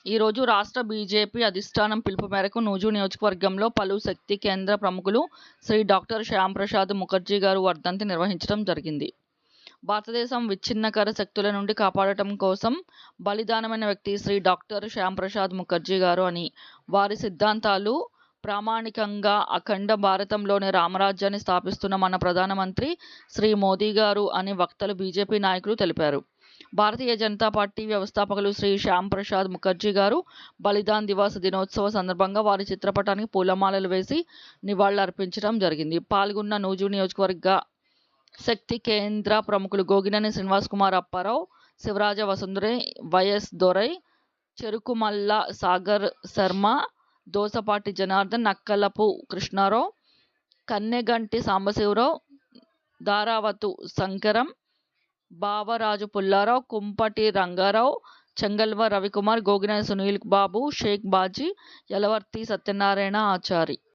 ఈరోజు రాష్ట్ర బీజేపీ అధిష్టానం పిలుపు మేరకు నూజు నియోజకవర్గంలో పలు శక్తి కేంద్ర ప్రముఖులు శ్రీ డాక్టర్ శ్యాంప్రసాద్ ముఖర్జీ గారు వర్ధంతి నిర్వహించడం జరిగింది. భారతదేశం విచ్ఛిన్నకర శక్తుల నుండి కాపాడటం కోసం బలిదానమైన వ్యక్తి శ్రీ డాక్టర్ శ్యాంప్రసాద్ ముఖర్జీ గారు అని, వారి సిద్ధాంతాలు ప్రామాణికంగా అఖండ భారతంలోనే రామరాజ్యాన్ని స్థాపిస్తున్న మన ప్రధానమంత్రి శ్రీ మోదీ గారు అని వక్తలు బీజేపీ నాయకులు తెలిపారు. భారతీయ జనతా పార్టీ వ్యవస్థాపకులు శ్రీ శ్యాంప్రసాద్ ముఖర్జీ గారు బలిదాన్ దివస్ దినోత్సవ సందర్భంగా వారి చిత్రపటానికి పూలమాలలు వేసి నివాళులర్పించడం జరిగింది. పాల్గొన్న నూజు నియోజకవర్గ శక్తి కేంద్ర ప్రముఖులు గోగినేని శ్రీనివాస్ కుమార్ అప్పారావు, శివరాజ వసుంధరే, వైఎస్ దొరై, చెరుకుమల్ల సాగర్ శర్మ, దోసపాటి జనార్దన్, నక్కలపు కృష్ణారావు, కన్నెగంటి సాంబశివరావు, దారావతు శంకరం, బావరాజు పుల్లారావు, కుంపటి రంగారావు, చెంగల్వ రవికుమార్, గోగినేని సునీల్ బాబు, షేక్ బాజీ, యలవర్తి సత్యనారాయణ ఆచారి.